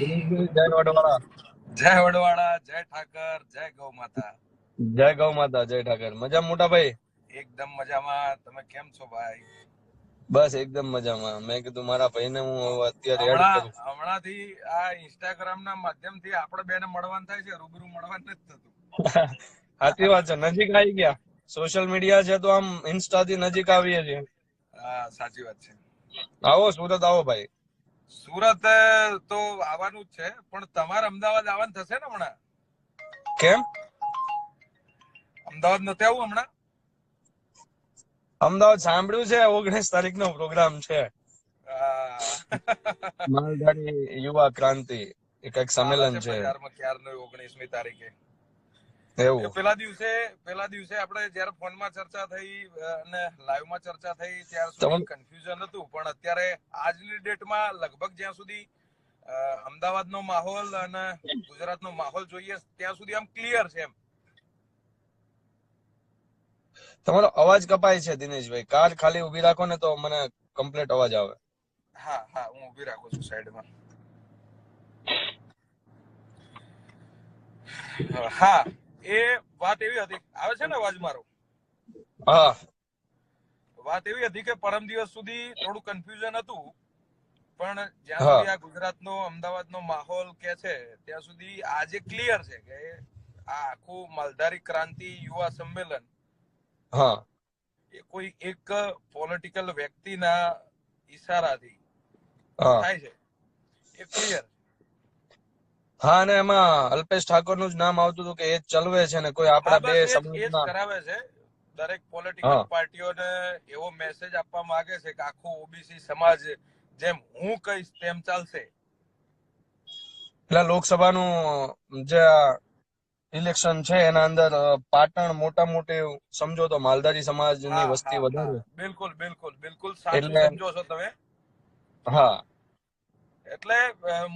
જય વડવાળા. જય વડવાળા, જય ઠાકર, જય ગૌ માતા. જય ગૌ માતા, જય ઠાકર. મજા મોટા ભાઈ? એકદમ મજામાં. તમે કેમ છો ભાઈ? બસ એકદમ મજામાં. મેં કીધું મારા ભાઈને હું અત્યારે એડ કરું. હમણાંથી આ ઇન્સ્ટાગ્રામ ના માધ્યમથી આપણે બેને મળવાનું થાય છે, રૂબરૂ મળવાનું નથી થતું. સાચી વાત છે, નજીક આવી ગયા. સોશિયલ મીડિયા છે તો આમ ઇન્સ્ટા થી નજીક આવીએ છીએ. હા, સાચી વાત છે. આવો સુરત આવો ભાઈ. સુરત તો આવવાનું જ છે, પણ તમારે અમદાવાદ આવવાનું થશે ને હમણાં? કેમ? અમદાવાદ નથી આવું હમણાં? અમદાવાદ સાંભળ્યું છે, 19 તારીખનો પ્રોગ્રામ છે. માલધારી યુવા ક્રાંતિ એક સંમેલન છે. બજારમાં ક્યારનું 19મી તારીખે. એવું પેલા દિવસે આપણે જયારે ફોનમાં ચર્ચા થઈ અને લાઈવમાં ચર્ચા થઈ ત્યાર સુધી કન્ફ્યુઝન હતું, પણ અત્યારે આજની ડેટમાં લગભગ જ્યાં સુધી અમદાવાદનો માહોલ અને ગુજરાતનો માહોલ જોઈએ ત્યાં સુધી આમ ક્લિયર છે એમ. તમારો અવાજ કપાય છે દિનેશભાઈ. કાર ખાલી ઉભી રાખો ને તો મને કમ્પ્લીટ અવાજ આવે. હા હા, હું ઉભી રાખું છું સાઈડમાં. હા, એ વાત એવી હતી. આવે છે ને અવાજ મારો? હા. વાત એવી હતી કે પરમ દિવસ સુધી થોડું કન્ફ્યુઝન હતું, પણ જ્યાં સુધી આ ગુજરાતનો અમદાવાદનો માહોલ કે છે ત્યાં સુધી આજે ક્લિયર છે કે આ આખું માલધારી ક્રાંતિ યુવા સંમેલન એ કોઈ એક પોલિટિકલ વ્યક્તિના ઈશારાથી થાય છે, એ ક્લિયર. હા, અને એમાં અલ્પેશ ઠાકોર નું જ નામ આવતું હતું કે એ ચલવે છે ને કોઈ આપડા બે સમાજના કરાવે છે. દરેક પોલિટિકલ પાર્ટીઓને એવો મેસેજ આપવા માંગે છે કે આખું ઓબીસી સમાજ જેમ હું કહીશ તેમ ચાલશે. એટલે લોકસભાનું જે ઇલેક્શન છે એના અંદર પાટણ મોટા મોટી સમજો તો માલધારી સમાજની વસ્તી વધારે. બિલકુલ બિલકુલ બિલકુલ સાચું સમજો છો તમે. હા, એટલે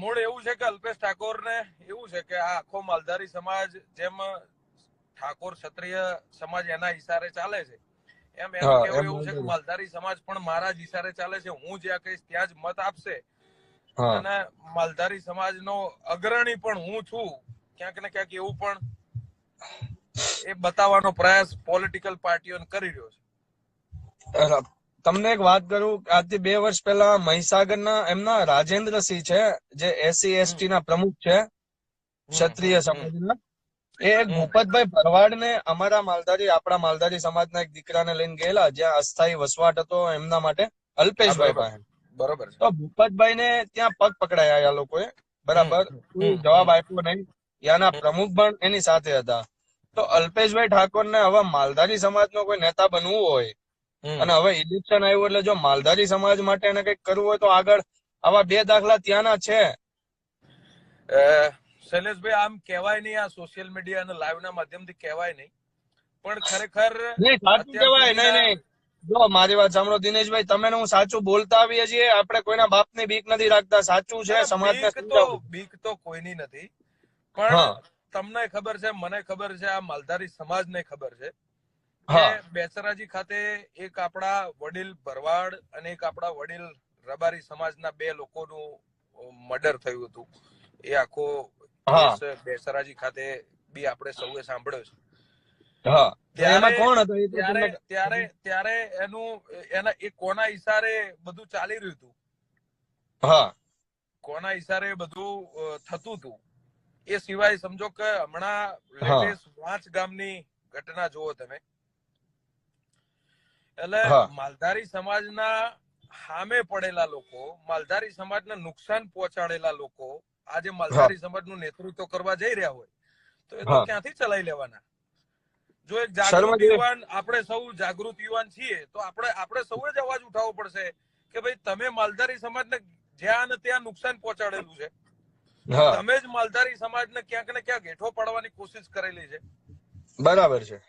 મૂળ એવું છે કે અલ્પેશ ઠાકોર ને એવું છે કે આ આખો માલધારી સમાજ જેમ ઠાકોર ક્ષત્રિય સમાજ એના ઈશારે ચાલે છે, એમ એનું કેવું એવું છે કે માલધારી સમાજ પણ મારા જ ઈશારે ચાલે છે. હું જ્યાં કહીશ ત્યાં જ મત આપશે અને માલધારી સમાજનો અગ્રણી પણ હું છું ક્યાંક ને ક્યાંક એવું પણ એ બતાવવાનો પ્રયાસ પોલિટિકલ પાર્ટીઓ કરી રહ્યો છે. તમને એક વાત કરું, આજથી 2 વર્ષ પહેલા મહીસાગરના એમના રાજેન્દ્રસિંહ છે જે SC/ST ના પ્રમુખ છે ક્ષત્રિય સમાજના, એ ભૂપતભાઈ ભરવાડ ને આપણા માલધારી સમાજના એક દીકરાને લઈને ગયેલા જ્યાં અસ્થાયી વસવાટ હતો એમના માટે અલ્પેશભાઈ પાસે. બરોબર. તો ભૂપતભાઈ ને ત્યાં પગ પકડાયા આ લોકોએ, બરાબર, કોઈ જવાબ આપ્યો નહીં. ત્યાંના પ્રમુખ પણ એની સાથે હતા. તો અલ્પેશભાઈ ઠાકોર ને હવે માલધારી સમાજનો કોઈ નેતા બનવું હોય અને હવે ઇલેક્શન આવ્યું એટલે જો માલધારી સમાજ માટે એને કઈક કરવું હોય તો આગળ આવા 2 દાખલા ત્યાંના છે. શૈલેષભાઈ, આમ કહેવાય નહીં, આ સોશિયલ મીડિયા અને લાઈવ ના માધ્યમથી કહેવાય નહીં, પણ ખરેખર સાચું કહેવાય. નહીં, જો મારી વાત સાંભળો દિનેશભાઈ, તમે હું સાચું બોલતા આવીએ છીએ. આપણે કોઈના બાપની બીક નથી રાખતા. સાચું છે, સમાજને સમજાવું. બીક તો કોઈની નથી, પણ તમને ખબર છે, મને ખબર છે, આ માલધારી સમાજને ખબર છે કે બેચરાજી ખાતે એક આપણા વડીલ ભરવાડ અને એક આપણા વડીલ રબારી સમાજના 2 લોકોનું મર્ડર થયું હતું. એ આખો કેસ બેચરાજી ખાતે બી આપણે સૌએ સાંભળ્યો છે. ત્યારે એના એ કોના ઈશારે બધું ચાલી રહ્યું હતું, કોના ઈશારે બધું થતું હતું, એ સિવાય સમજો કે હમણાં લેટેસ્ટ 5 ગામની ઘટના જુઓ તમે. એટલે માલધારી સમાજના સામે પડેલા લોકો, માલધારી સમાજને નુકસાન પહોંચાડેલા લોકો આજે માલધારી સમાજનું નેતૃત્વ કરવા જઈ રહ્યા હોય તો એ તો ક્યાંથી ચલાવી લેવાના? જો એક જાગૃત યુવાન, આપણે સૌ જાગૃત યુવાન છીએ તો આપણે સૌએ જ અવાજ ઉઠાવવો પડશે કે ભાઈ તમે માલધારી સમાજને જ્યાં ને ત્યાં નુકસાન પહોંચાડેલું છે, તમે જ માલધારી સમાજને ક્યાંક ને ક્યાંક હેઠો પાડવાની કોશિશ કરેલી છે. બરાબર છે.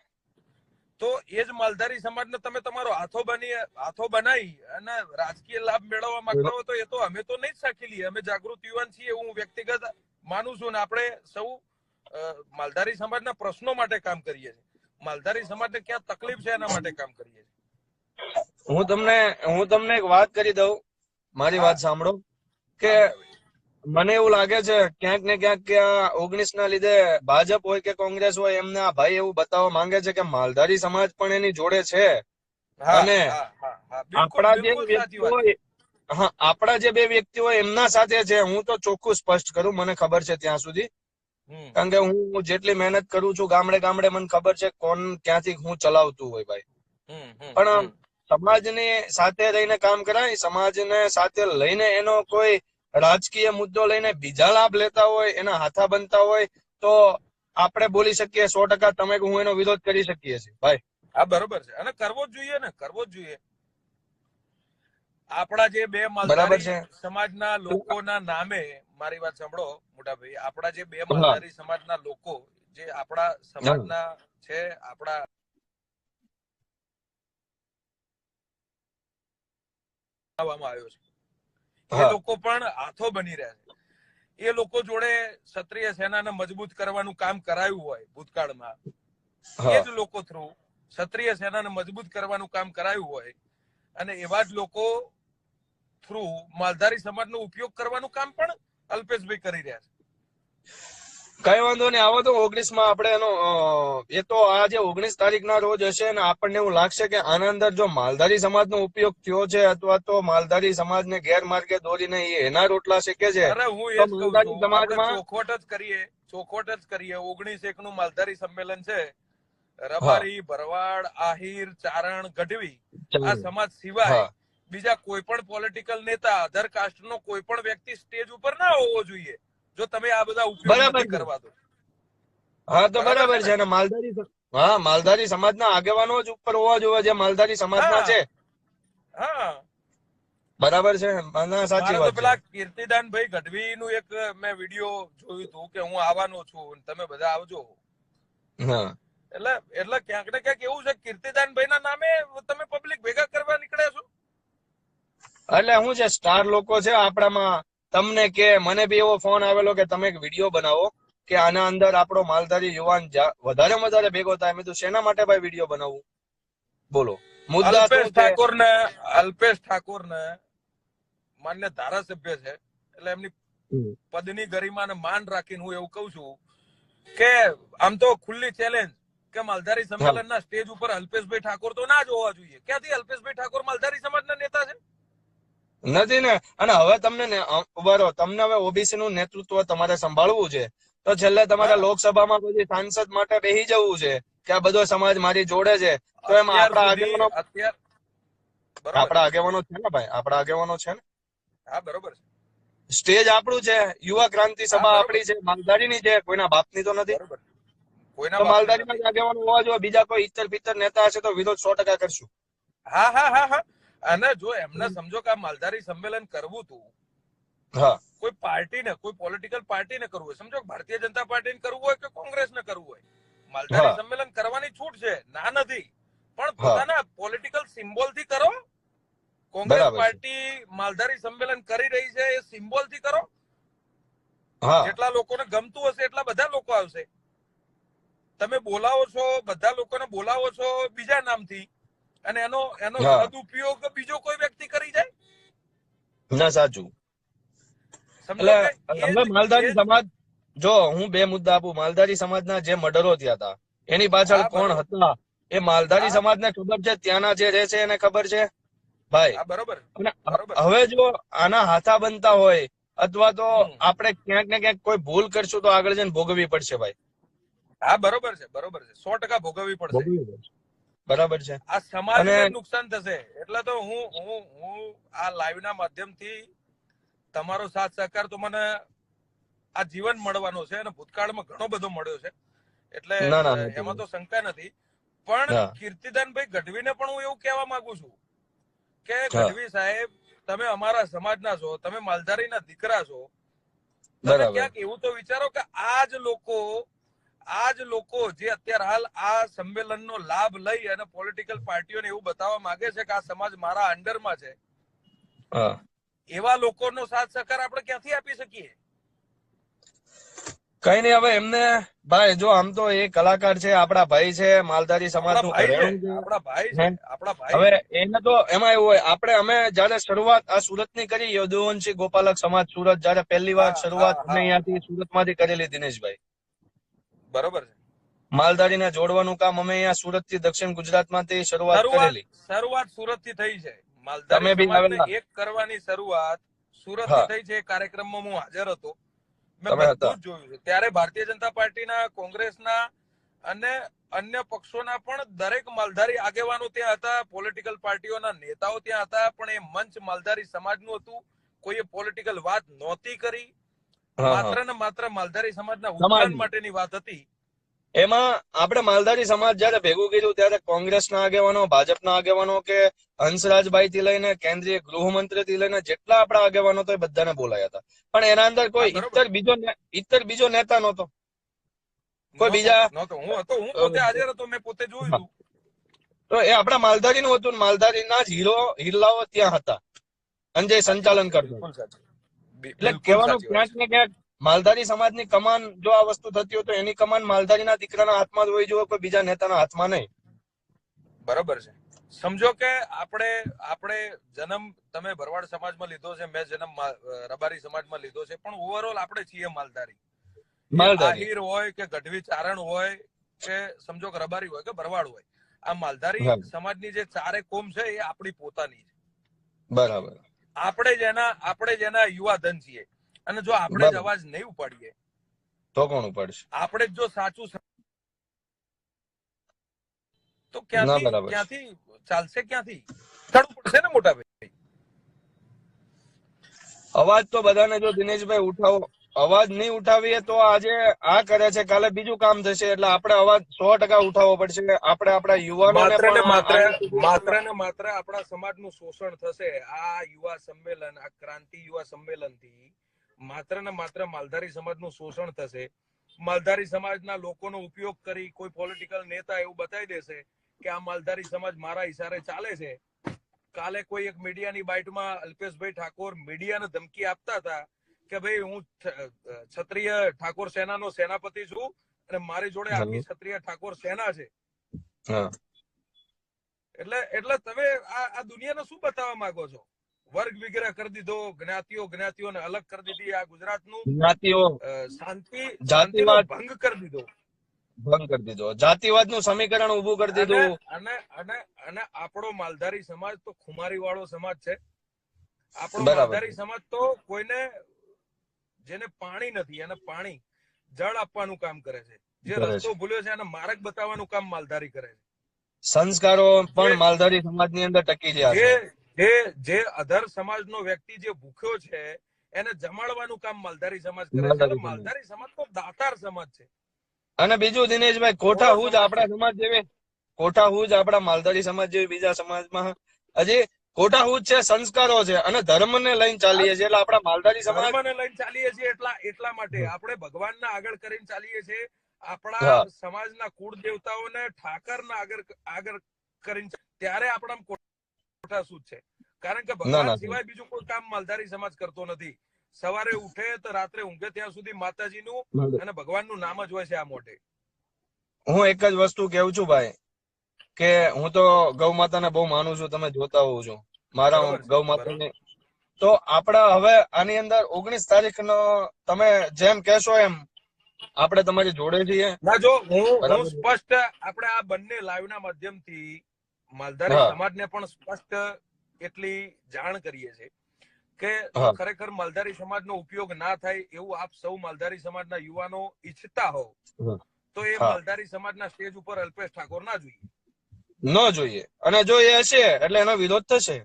તો એ જ માલધારી સમાજને તમે તમારો હાથો બનાવી અને રાજકીય લાભ મેળવવા માંગતા હોય તો એ તો અમે તો નહીં જ સાખી લઈએ. અમે જાગૃત યુવાન છીએ, હું વ્યક્તિગત માનું છું ને આપણે સૌ માલધારી સમાજના પ્રશ્નો માટે કામ કરીએ છીએ. માલધારી સમાજને ક્યાં તકલીફ છે એના માટે કામ કરીએ છીએ. હું તમને એક વાત કરી દઉં, મારી વાત સાંભળો કે મને એવું લાગે છે ક્યાંક ને ક્યાંક કે 19 ના લીધે ભાજપ હોય કે કોંગ્રેસ હોય એમને આ ભાઈ એવું બતાવવા માંગે છે કે માલધારી સમાજ પણ એની જોડે છે. હા અને હા હા હા બિલકુલ આપણા જે બિલકુલ વ્યક્તિ સાચી વાત છે. હોય, હા, આપણા જે બે વ્યક્તિ હોય એમના સાથે છે. હું તો ચોખ્ખું સ્પષ્ટ કરું, મને ખબર છે ત્યાં સુધી, હમ કારણ કે હું જેટલી મહેનત કરું છું ગામડે ગામડે મને ખબર છે કોણ ક્યાંથી હું ચલાવતું હોય ભાઈ. હમ હમ પણ હમ સમાજની સાથે રહીને કામ કરાય, સમાજને સાથે લઈને એનો કોઈ રાજકીય મુદ્દો લઈને બીજા લાભ લેતા હોય, એના હાથા બનતા હોય તો આપણે બોલી શકીએ 100%, તમે કે હું એનો વિરોધ કરી શકીએ છીએ ભાઈ. હા બરોબર છે, અને કરવો જ જોઈએ ને, કરવો જ જોઈએ. આપણા જે બે બરાબર માલધારી છે. સમાજના લોકોના નામે, મારી વાત સાંભળો મોટા ભાઈ, આપણા જે બે હા માલધારી સમાજના લોકો જે આપણા હા સમાજના છે, આપણા બનાવવામાં આવ્યો છે, એ હા લોકો પણ હાથો બની રહ્યા છે. એ લોકો જોડે ક્ષત્રિય સેનાને મજબૂત કરવાનું કામ કરાયું હોય ભૂતકાળમાં, એ હા જ લોકો થ્રુ ક્ષત્રિય સેનાને મજબૂત કરવાનું કામ કરાયું હોય, અને એવા જ લોકો થ્રુ માલધારી સમાજનો ઉપયોગ કરવાનું કામ પણ અલ્પેશભાઈ કરી રહ્યા છે. કઈ વાંધો નહીં, આવો તો 19 માં આપણે એનો એ તો આજે 19 તારીખના રોજ હશે ને આપણને એવું લાગશે કે આના અંદર જો માલધારી સમાજનો ઉપયોગ થયો છે અથવા તો માલધારી સમાજને ગેરમાર્ગે દોરીને એ એના રોટલા શેકે છે, અરે હું તો એ જ કઉ માલધારી છું, આપણે સમાજમાં ચોખવટ જ કરીએ, 19/1 નું માલધારી સંમેલન છે. હા રબારી, ભરવાડ, આહિર, ચારણ, ગઢવી આ ચાલો. સમાજ સિવાય હા બીજા કોઈ પણ પોલિટિકલ નેતા, અધર કાસ્ટનો કોઈ પણ વ્યક્તિ સ્ટેજ ઉપર ના હોવો જોઈએ, જો તમે આ બધા ઉપયોગ બરાબર નથી છે. કરવા દો. હા તો બરાબર છે. અને માલધારી, હા, માલધારી સમાજના આગેવાનો જ ઉપર હોવા જોઈએ જે માલધારી સમાજના છે. હા હા બરાબર છે, સાચી મારે તો વાત છે. પેલા કીર્તિદાનભાઈ ગઢવી નું એક મેં વિડીયો જોયું હતું કે હું આવવાનો છું, તમે બધા આવજો. હા એટલે ક્યાંક ને ક્યાંક એવું છે, કીર્તિદાનભાઈ ના નામે તમે પબ્લિક ભેગા કરવા નીકળ્યા છો. એટલે શું છે, સ્ટાર લોકો છે આપણામાં. તમને કે મને બી એવો ફોન આવેલો કે તમે એક વિડીયો બનાવો કે આના અંદર આપણો માલધારી યુવાન વધારે વધારે ભેગો થાય. મેં કીધું શેના માટે ભાઈ વિડીયો બનાવવું, બોલો મુદ્દા શું છે? અલ્પેશ ઠાકોર ને માન્ય ધારાસભ્ય છે, એટલે એમની પદની ગરિમાને માન રાખીને હું એવું કઉ છું કે આમ તો ખુલ્લી ચેલેન્જ કે માલધારી હા સંમેલનના સ્ટેજ ઉપર અલ્પેશભાઈ ઠાકોર તો ના જ હોવા જોઈએ. ક્યાંથી અલ્પેશભાઈ ઠાકોર માલધારી સમાજના નેતા છે? નથી ને. અને હવે તમને બરો તમને હવે ઓબીસી નું નેતૃત્વ તમારે સંભાળવું છે, તો છેલ્લે તમારે હા લોકસભામાં પછી સાંસદ માટે બેસી જવું છે કે આ બધો સમાજ મારી જોડે છે. તો એમાં અત્યાર આપણા સુધી આગેવાનો, બરોબર આપણા આગેવાનો છે ને ભાઈ, આપણા આગેવાનો છે ને. હા બરોબર છે. સ્ટેજ આપણું છે, યુવા ક્રાંતિ હા સભા બરોબર આપણી છે, માલધારીની છે, કોઈના બાપની તો નથી. બરોબર કોઈના તો બાપની માલધારીના નથી. જ આગેવાનો હોવા જોઈએ. બીજા કોઈ ઇતર પિત્તર નેતા હશે તો વિરોધ 100% કરશું. હા હા હા હા અને જો એમને સમજો કે આ માલધારી સંમેલન કરવું હતું, હા કોઈ પાર્ટીને, કોઈ પોલિટિકલ પાર્ટીને કરવું હોય, સમજો ભારતીય જનતા પાર્ટીને કરવું હોય કે કોંગ્રેસને કરવું હોય, માલધારી હા સંમેલન કરવાની છૂટ છે, ના નથી, પણ હા પોતાના પોલિટિકલ સિમ્બોલ થી કરો. કોંગ્રેસ બરાબર છે. પાર્ટી માલધારી સંમેલન કરી રહી છે એ સિમ્બોલ થી કરો. હા જેટલા લોકોને ગમતું હશે એટલા બધા લોકો આવશે. તમે બોલાવો છો, બધા લોકોને બોલાવો છો બીજા નામથી, અને એનો હા સદુપયોગ બીજો કોઈ વ્યક્તિ કરી જાય. ના સાચું. સમજો એટલે કે હવે માલધારી સમાજ, જો હું બે મુદ્દા આપું. માલધારી સમાજના જે મર્ડરો થયા હતા એની પાછળ હા કોણ બરોબર હતા એ માલધારી હા સમાજને ખબર છે, ત્યાંના જે રહે છે એને ખબર છે ભાઈ. હા બરોબર અને બરોબર હવે જો આના હાથા બનતા હોય અથવા તો હમ આપણે ક્યાંક ને ક્યાંક કોઈ ભૂલ કરશું તો આગળ જઈને ભોગવવી પડશે ભાઈ. હા બરોબર છે, બરોબર છે, 100% ભોગવવી પડશે. ભોગવવી પડશે. બરાબર છે. આ અને સમાજને જ નુકસાન થશે. એટલે તો હું આ લાઈવ ના માધ્યમથી તમારો સાથ સહકાર તો મને આ જીવન મળવાનો છે, અને ભૂતકાળમાં ઘણો બધો મળ્યો છે, એટલે ના ના નથી. એમાં તો શંકા નથી. પણ હા કીર્તિદાનભાઈ ગઢવીને પણ હું એવું કહેવા માંગુ છું કે હા ગઢવી સાહેબ, તમે અમારા સમાજના છો, તમે માલધારીના દીકરા છો, તમે બરાબર. ક્યાંક એવું તો વિચારો કે આ જ લોકો જે અત્યારે હાલ આ સંમેલનનો લાભ લઈ અને પોલિટિકલ પાર્ટીઓને એવું બતાવવા માંગે છે કે આ સમાજ મારા અંડરમાં છે, હા એવા લોકોનો સાથ સહકાર આપણે ક્યાંથી આપી શકીએ? કઈ નહીં, હવે એમને ભાઈ જો આમ તો એ કલાકાર છે, આપણા ભાઈ છે, માલધારી આપણા સમાજનું ભાઈ છે, ઘરેણું છે. આપણા ભાઈ છે, હે? આપણા ભાઈ હવે છે. એને તો એમાં એવું હોય, અમે જયારે શરૂઆત આ સુરતની કરી, યદુવંશી ગોપાલક સમાજ સુરત, જયારે પહેલી વાર હા શરૂઆત હા અમે હા અહીંયાથી સુરતમાંથી કરેલી દિનેશભાઈ. બરોબર છે. માલધારીને જોડવાનું કામ અમે અહીંયા સુરતથી દક્ષિણ ગુજરાતમાંથી શરૂઆત કરેલી. શરૂઆત સુરત થી થઈ છે. માલધારી તમે બી સમાજને આવેલા? એક કરવાની શરૂઆત સુરત થી હા, થઈ છે. એ કાર્યક્રમમાં હું હાજર હતો. મેં તમે હતા. બધું જ જોયું છે. ત્યારે ભારતીય જનતા પાર્ટીના, કોંગ્રેસના અને અન્ય પક્ષોના પણ દરેક માલધારી આગેવાનો ત્યાં હતા. પોલિટિકલ પાર્ટીઓના નેતાઓ ત્યાં હતા. પણ એ મંચ માલધારી સમાજનું હતું. કોઈએ પોલિટિકલ વાત નહોતી કરી. હા, હા. માત્ર ને માત્ર માલધારી સમાજના ઉત્થાન સમાજની. માટેની વાત હતી. એમાં આપણે માલધારી સમાજ જયારે ભેગું કર્યું ત્યારે કોંગ્રેસના આગેવાનો, ભાજપના આગેવાનો કે હંસરાજભાઈ થી લઈને કેન્દ્રીય ગૃહમંત્રી થી લઈને જેટલા આપણા આગેવાનો તો એ બધાને બોલાયા હતા. પણ એના અંદર કોઈ હા, બરોબર. ઇતર બીજો નેતા નહોતો. કોઈ બીજા નહોતો. હું પોતે હાજર હતો. મેં પોતે જોયું હતું. તો એ આપણા માલધારીનું હતું. માલધારીના જ હિલ્લાઓ ત્યાં હતા અને જે સાચી વાત સંચાલન છે. કરતા. બિલકુલ સાચી. એટલે બિલકુલ કહેવાનું સાચી વાત ક્યાંક છે. ને ક્યાંક માલધારી સમાજની કમાન, જો આ વસ્તુ થતી હોય તો એની કમાન માલધારીના દીકરાના હાથમાં જ હોવી જોઈએ, કોઈ બીજા નેતાના હાથમાં નહીં. બરોબર છે. સમજો કે આપણે જન્મ તમે ભરવાડ સમાજમાં લીધો છે, મેં જન્મ રબારી સમાજમાં લીધો છે, પણ ઓવરઓલ આપણે છીએ માલધારી. એ માલધારી. આહિર હોય કે ગઢવી ચારણ હોય કે સમજો કે રબારી હોય કે ભરવાડ હોય, આ માલધારી હા, સમાજની જે ચારે કોમ છે એ આપણી પોતાની છે. બરાબર. આપણે જેના યુવા ધન છીએ. અને જો આપણે જ બરાબર. અવાજ નહીં ઉપાડીએ, તો કોણ ઉપાડશે? આપણે જ જો સાચું તો ના, બરાબર. ક્યાંથી ચાલશે? ક્યાંથી થડું પડશે ને મોટા ભાઈ? અવાજ તો બધાને જો દિનેશભાઈ ઉઠાવો, અવાજ નહીં ઉઠાવીએ તો આજે આ કરે છે, કાલે બીજું કામ થશે. એટલે આપણે અવાજ 100% ઉઠાવવો પડશે. આપણે આપણા યુવાનોને પણ માત્ર ને માત્ર આપણા સમાજનું શોષણ થશે. આ યુવા સંમેલન, આ ક્રાંતિ યુવા સંમેલન થી માત્ર ને માત્ર માલધારી સમાજનું શોષણ થશે. માલધારી સમાજના લોકોનો ઉપયોગ કરી કોઈ પોલિટિકલ નેતા એવું બતાવી દેશે કે આ માલધારી સમાજ મારા ઈશારે ચાલે છે. કાલે કોઈ એક મીડિયાની બાઇટમાં અલ્પેશભાઈ ઠાકોર મીડિયાને ધમકી આપતા હતા કે ભાઈ હું ક્ષત્રિય ઠાકોર સેનાનો સેનાપતિ છું અને મારી જોડે આખી ક્ષત્રિય ઠાકોર સેના છે. એટલે તમે આ દુનિયાને શું બતાવવા માંગો છો? વર્ગ વિગ્રહ કરી દીધો, જ્ઞાતિઓને અલગ કરી દીધી, આ ગુજરાતનું શાંતિનો ભંગ કરી દીધો. જાતિવાદનું સમીકરણ ઉભું કરી દીધું. અને આપણો માલધારી સમાજ તો ખુમારી વાળો સમાજ છે. આપણો બરાબર. માલધારી સમાજ તો કોઈને જેને પાણી નથી એને પાણી, જળ આપવાનું કામ કરે છે. જે રસ્તો ભૂલ્યો છે એને માર્ગ બતાવવાનું કામ માલધારી કરે છે. સંસ્કારો પણ માલધારી સમાજની અંદર ટકી રહ્યા છે. જે અધર સમાજનો વ્યક્તિ જે ભૂખ્યો છે એને જમાડવાનું કામ માલધારી સમાજ કરે છે. એટલે માલધારી સમાજ તો દાતાર સમાજ છે. અને બીજું દિનેશભાઈ, કોઠા હું જ આપણા સમાજ જેવી, કોઠા હું જ આપણા માલધારી સમાજ જેવી બીજા સમાજમાં હજી કોઠા હું જ છે, સંસ્કારો છે અને ધર્મને લઈને ચાલીએ છીએ. એટલે આપણા માલધારી સમાજ ધર્મને લઈને ચાલીએ છીએ એટલા માટે આપણે ભગવાનના આગળ કરીને ચાલીએ છીએ. આપણા સમાજના કુળ દેવતાઓને ઠાકરના આગળ કરીને, ત્યારે આપણા કોઠા શું છે? કારણ કે ભગવાન સિવાય બીજું કોઈ કામ માલધારી સમાજ કરતો નથી. સવારે ઉઠે તો રાત્રે ઊંઘે ત્યાં સુધી માતાજીનું અને ભગવાનનું નામ જ હોય છે આ મોઢે. હું એક જ વસ્તુ કેવું છું ભાઈ, કે હું તો ગૌ માતાને બહુ માનું છું. તમે જોતા હોવ છો મારા ગૌ માતાને. તો આપડા હવે આની અંદર 19 તારીખનો તમે જેમ કહેશો એમ આપણે તમારી જોડે છીએ. ના, જો હું સ્પષ્ટ આપણે આ બંને લાઈવના માધ્યમથી માલધારી સમાજને પણ સ્પષ્ટ એટલી જાણ કરીએ છીએ કે જો ખરેખર માલધારી સમાજનો ઉપયોગ ના થાય એવું આપ સૌ માલધારી સમાજના યુવાનો ઈચ્છતા હો તો એ માલધારી સમાજના સ્ટેજ ઉપર અલ્પેશ ઠાકોર ના જોઈએ. ન જોઈએ. અને જો એ હશે એટલે એનો વિરોધ થશે.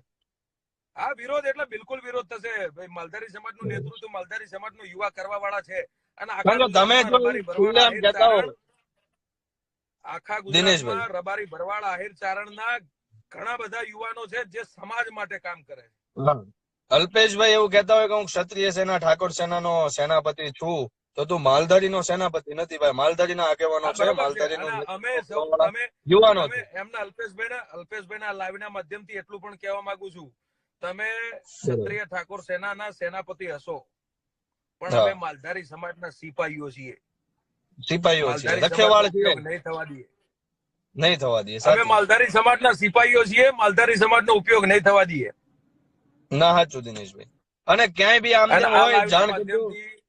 આ વિરોધ એટલે બિલકુલ વિરોધ થશે. ભાઈ માલધારી સમાજનું નેતૃત્વ માલધારી સમાજનું યુવા કરવા વાળા છે અને આખા ગુજરાતમાં રબારી ભરવાડ આહિર ચારણના ઘણા બધા યુવાનો છે જે સમાજ માટે કામ કરે છે. અલ્પેશભાઈ એવું કહેતા હોય કે હું ક્ષત્રિય સેના ઠાકોર સેનાનો સેનાપતિ છું, તો તું માલધારીનો સેનાપતિ નથી ભાઈ. માલધારીના આગેવાનો છે, માલધારીનો યુવાનો છે. એમના અલ્પેશભાઈના લાઈવના માધ્યમથી એટલું પણ કહેવા માંગુ છું, તમે ક્ષત્રિય ઠાકોર સેનાના સેનાપતિ હશો પણ અમે માલધારી સમાજના સિપાહીઓ છીએ. સિપાહીઓ છીએ, માલધારી રખેવાળ સમાજનો છીએ, ઉપયોગ નહીં થવા દઈએ. નહીં થવા દઈએ. અમે સાચું. માલધારી સમાજના સિપાહીઓ છીએ, માલધારી સમાજનો ઉપયોગ નહીં થવા દઈએ. ના સાચું દિનેશભાઈ. અને ક્યાંય બી આમ અને તેમ આ હોય લાઈવના જાણ કરજો. માધ્યમથી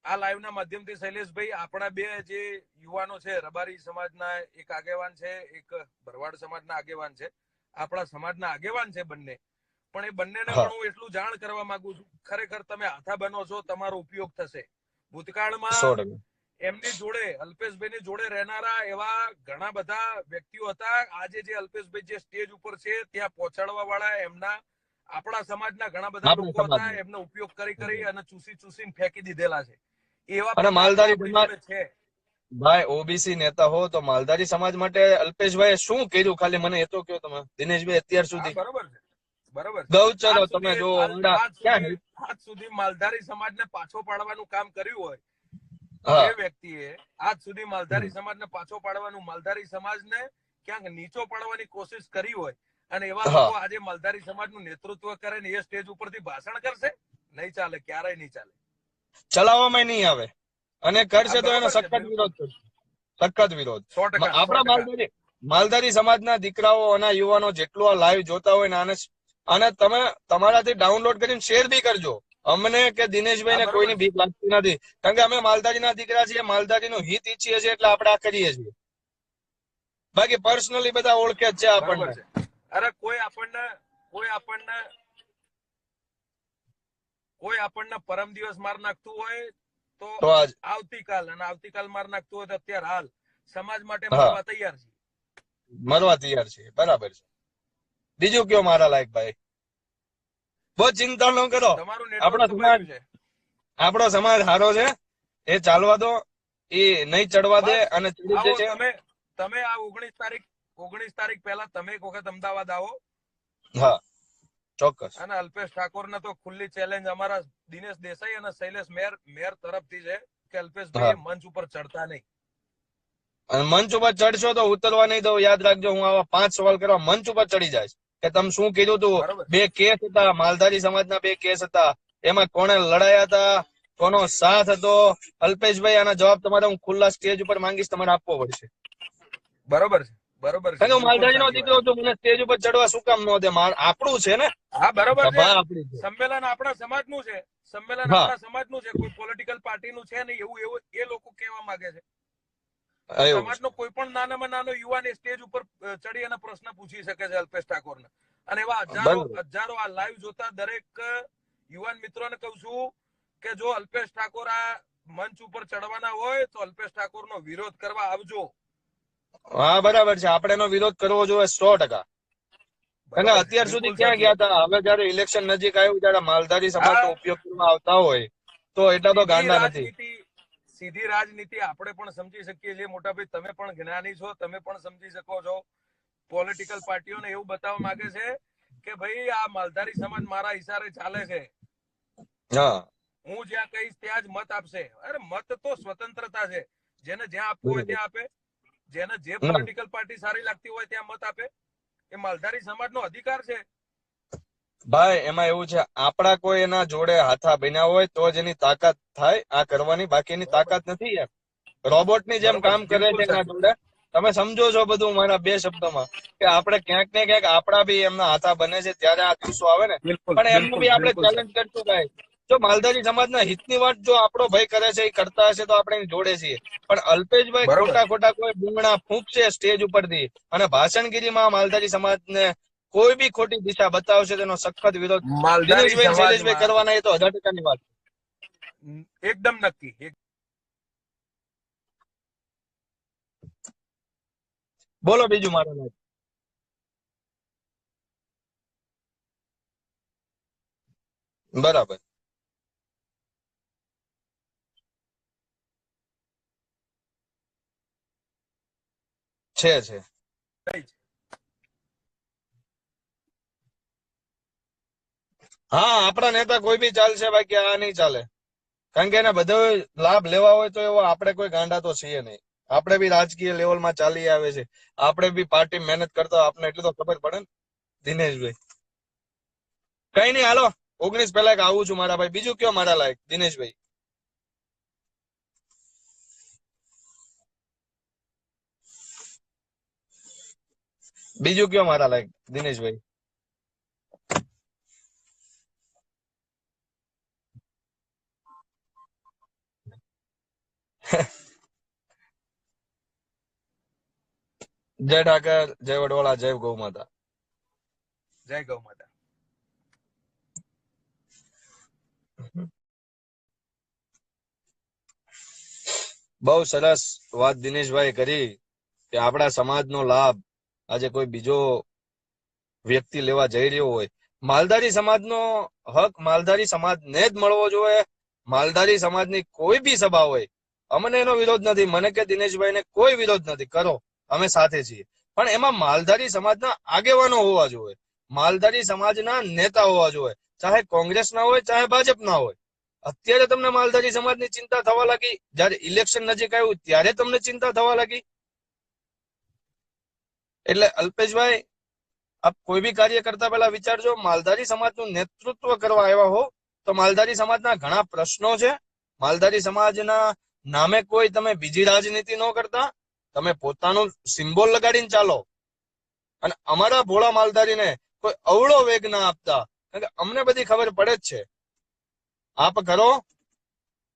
આ લાઈવના માધ્યમથી શૈલેષભાઈ, આપણા બે જે યુવાનો છે, રબારી સમાજના એક આગેવાન છે, એક ભરવાડ સમાજના આગેવાન છે, આપણા સમાજના આગેવાન છે બંને. પણ એ બંનેને હા. પણ હું એટલું જાણ કરવા માંગુ છું, ખરેખર તમે હાથા બનો છો, તમારો ઉપયોગ થશે. ભૂતકાળમાં 100%. એમની જોડે, અલ્પેશભાઈની જોડે રહેનારા એવા ઘણા બધા વ્યક્તિઓ હતા. આજે જે અલ્પેશભાઈ જે સ્ટેજ ઉપર છે ત્યાં પહોંચાડવા વાળા એમના આપણા સમાજના ઘણા બધા આપણા લોકો હતા. સમાજના. એમનો ઉપયોગ કરી અને ચૂસીને ફેંકી દીધેલા છે. એવા અને પ્રકારના માલધારી આપણી સમાજ, જોડે છે. ભાઈ ઓબીસી નેતા હો તો માલધારી સમાજ માટે અલ્પેશભાઈ શું કર્યું ખાલી મને એ તો કહો તમે દિનેશભાઈ. અત્યાર હા, સુધી બરોબર છે, બરોબર છે. ગૌચરો તમે જો આજ સુધી માલધારી સમાજને પાછો પાડવાનું કામ કર્યું હોય હા. જે વ્યક્તિએ આજ સુધી માલધારી સમાજને પાછો પાડવાનું, માલધારી સમાજને ક્યાંક નીચો પાડવાની કોશિશ કરી હોય, અને એવા હા. લોકો આજે માલધારી સમાજનું નેતૃત્વ કરે ને એ સ્ટેજ ઉપરથી ભાષણ કરશે, નહીં ચાલે, ક્યારેય નહીં ચાલે, ચલાવવામાં નહીં આવે. અને કરશે તો એનો બરોબર છે, સખત બિલકુલ. વિરોધ કરશે. સખત વિરોધ. 100%, આપણા 100%. માલધારી સમાજના દીકરાઓ અને યુવાનો જેટલું આ લાઈવ જોતા હોય ને અને તમે તમારાથી ડાઉનલોડ કરીને શેર બી કરજો. અમને કે દિનેશભાઈ ને હા, બરોબર કોઈની છે. બીક લાગતી નથી, કારણ કે અમે માલધારીના દીકરા છીએ, માલધારીનું હિત ઈચ્છીએ છીએ, એટલે આપણે આ કરીએ છીએ. બાકી પર્સનલી બધા ઓળખે જ છે બરોબર આપણને. છે. અરે કોઈ આપણને પરમ દિવસ માર નાખતું હોય તો તો આજ આવતીકાલ માર નાખતું હોય તો અત્યારે હાલ સમાજ માટે હા મરવા તૈયાર છે. મરવા તૈયાર છે. બરાબર છે. બીજું કયો મારા લાયક ભાઈ, બહુ ચિંતા ન કરો. તમારું આપણો નેટવર્ક સમાજ કપાયું છે. આપણો સમાજ સારો છે, એ ચાલવા દો, એ નહીં ચડવા દે. બસ અને ચડી આવો જશે. તમે આ 19 તારીખ પહેલા તમે એક વખત અમદાવાદ આવો. હા ચોક્કસ. અને અલ્પેશ ઠાકોર ને તો ખુલ્લી ચેલેન્જ અમારા દિનેશ દેસાઈ અને શૈલેષ મેર તરફથી છે કે અલ્પેશભાઈ હા. મંચ ઉપર ચડતા નહીં. અને મંચ ઉપર ચડશો તો ઉતરવા નહીં દઉં. યાદ રાખજો, હું આવા 5 સવાલ કરવા મંચ ઉપર ચડી જાય કે તમે શું કીધું તું. બરોબર 2 કેસ હતા, માલધારી સમાજના 2 કેસ હતા, એમાં કોણે લડાયા હતા, કોનો સાથ હતો. અલ્પેશભાઈ આના જવાબ તમારે હું ખુલ્લા સ્ટેજ ઉપર માંગીશ, તમારે આપવો પડશે. બરોબર છે, બરોબર છે, કારણ કે હું બિલકુલ માલધારીનો સાચી દીકરો વાત. છું, મને સ્ટેજ ઉપર ચડવા શું કામ ન દે? આપણું છે ને, હા, બરોબર છે. સભા આપણી છે. સંમેલન આપણા સમાજનું છે, સંમેલન હા આપણા સમાજનું છે, કોઈ પોલિટિકલ પાર્ટીનું છે નહીં, એવું એ લોકો કહેવા માંગે છે. એવું છે. સમાજનો કોઈ પણ નાનામાં નાનો યુવાન એ સ્ટેજ ઉપર ચડી અને પ્રશ્ન પૂછી શકે છે અલ્પેશ ઠાકોરને. અને એવા બરાબર. હજારો આ લાઈવ જોતા દરેક યુવાન મિત્રોને કહું છું કે જો અલ્પેશ ઠાકોર આ મંચ ઉપર ચડવાના હોય તો અલ્પેશ ઠાકોરનો વિરોધ કરવા આવજો. હા બરાબર છે, આપણે એનો વિરોધ કરવો જોઈએ 100%. અને બરોબર છે, અત્યાર સુધી બિલકુલ ક્યાં સાચી ગયા વાત. હતા? હવે જયારે ઇલેક્શન નજીક આવ્યું ત્યારે માલધારી સમાજનો આ ઉપયોગ કરવા આવતા હોય તો એટલા તો ગાંડા નથી. સીધી રાજનીતિ આપણે પણ સમજી શકીએ છીએ. મોટાભાઈ તમે પણ જ્ઞાની છો, તમે પણ સમજી શકો છો. પોલિટિકલ પાર્ટીઓને એવું બતાવવા માંગે છે કે ભાઈ આ માલધારી સમાજ મારા ઈશારે ચાલે છે, હા હું જ્યાં કહીશ ત્યાં જ મત આપશે. અરે મત તો સ્વતંત્રતા છે, જેને જ્યાં આપવું હોય ત્યાં આપે, જેને જે પોલિટિકલ પાર્ટી સારી લાગતી હોય ત્યાં મત આપે. એ માલધારી સમાજનો અધિકાર છે. ભાઈ એમાં એવું છે, આપણા કોઈ એના જોડે હાથા બન્યા હોય તો જ એની તાકાત થાય આ કરવાની, બાકી એની બરોબર, તાકાત નથી. યાર રોબોટ ની જેમ બરોબર કામ છે, કરે બિલકુલ છે એના સાચું. જોડે. તમે સમજો છો બધું મારા 2 શબ્દોમાં કે આપણે ક્યાંક ને ક્યાંક આપણા બી એમના હાથા બને છે ત્યારે આ દિવસો આવે ને. બિલકુલ, પણ એમનું બિલકુલ, બી આપણે બિલકુલ ચેલેન્જ સાચું. કરશું ભાઈ. જો માલધારી સમાજના હિતની વાત જો આપણો ભાઈ કરે છે, એ કરતા હશે તો આપણે એની જોડે છીએ. પણ અલ્પેશભાઈ બરોબર, ખોટા કોઈ બૂંગણા ફૂંકશે સ્ટેજ ઉપરથી અને ભાષણગીરીમાં માલધારી સમાજને કોઈ બી ખોટી દિશા બતાવશે તેનો સખત વિરોધ માલધારી દિનેશભાઈ શૈલેષભાઈ સમાજમાં કરવાના. એ તો 1000%ની વાત. એકદમ નક્કી. બોલો બીજું મારા લાયક. બરાબર છે. હા આપણા નેતા કોઈ બી ચાલશે, બાકી આ નહીં ચાલે. કારણ કે એને બધો લાભ લેવા હોય તો એવો આપણે કોઈ ગાંડા તો છીએ નહીં. આપણે બી રાજકીય લેવલમાં ચાલી આવે છે, આપણે બી પાર્ટી મહેનત કરતા આપણે એટલું તો ખબર પડે ને દિનેશભાઈ. કઈ નહીં, હાલો 19 પહેલા આવું છું મારા ભાઈ. બીજું કયો મારા લાયક દિનેશભાઈ? બીજું કયો મારા લાયક દિનેશભાઈ. જય ઠાકર, જય વડવાળા, જય ગૌ માતા. જય ગૌ માતા. બહુ સરસ વાત દિનેશભાઈ કરી કે આપણા સમાજનો લાભ આજે કોઈ બીજો વ્યક્તિ લેવા જઈ રહ્યો હોય. માલધારી સમાજનો હક માલધારી સમાજને જ મળવો જોઈએ. માલધારી સમાજની કોઈ બી સભા હોય, અમને એનો વિરોધ નથી, મને કે દિનેશભાઈને કોઈ વિરોધ નથી, કરો, અમે સાથે છીએ. પણ એમાં માલધારી સમાજના આગેવાનો હોવા જોઈએ, માલધારી સમાજના નેતા હોવા જોઈએ, ચાહે કોંગ્રેસના હોય ચાહે ભાજપના હોય. અત્યારે તમને માલધારી સમાજની ચિંતા થવા લાગી, જયારે ઇલેક્શન નજીક આવ્યું ત્યારે તમને ચિંતા થવા લાગી. એટલે અલ્પેશભાઈ, આપ કોઈ બી કાર્ય કરતા પહેલા વિચારજો. માલધારી સમાજનું નેતૃત્વ કરવા આવ્યા હો તો માલધારી સમાજના ઘણા પ્રશ્નો છે. માલધારી સમાજના નામે કોઈ તમે બીજી રાજનીતિ ન કરતા, તમે પોતાનું સિમ્બોલ લગાડીને ચાલો. અને અમારા ભોળા માલધારીને કોઈ અવળો વેગ ના આપતા, કારણ કે અમને બધી ખબર પડે જ છે. આપ કરો,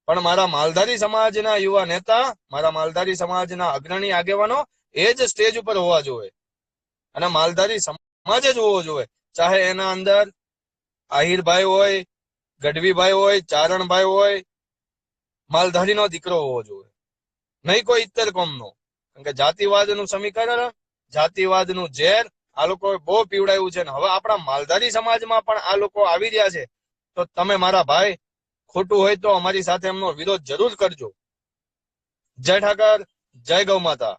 પણ મારા માલધારી સમાજના યુવા નેતા, મારા માલધારી સમાજના અગ્રણી આગેવાનો એ જ સ્ટેજ ઉપર હોવા જોઈએ. અને માલધારી સમાજ જ હોવો જોઈએ, ચાહે એના અંદર આહિરભાઈ હોય, ગઢવીભાઈ હોય, ચારણભાઈ હોય, માલધારીનો દીકરો હોવો જોઈએ, નહીં કોઈ ઇત્તર કોમનો. કારણ કે જાતિવાદનું સમીકરણ, જાતિવાદનું ઝેર આ લોકોએ બહુ પીવડાયું છે. હવે આપણા માલધારી સમાજમાં પણ આ લોકો આવી રહ્યા છે. તો તમે મારા ભાઈ ખોટું હોય તો અમારી સાથે એમનો વિરોધ જરૂર કરજો. જય ઠાકર, જય ગૌ માતા.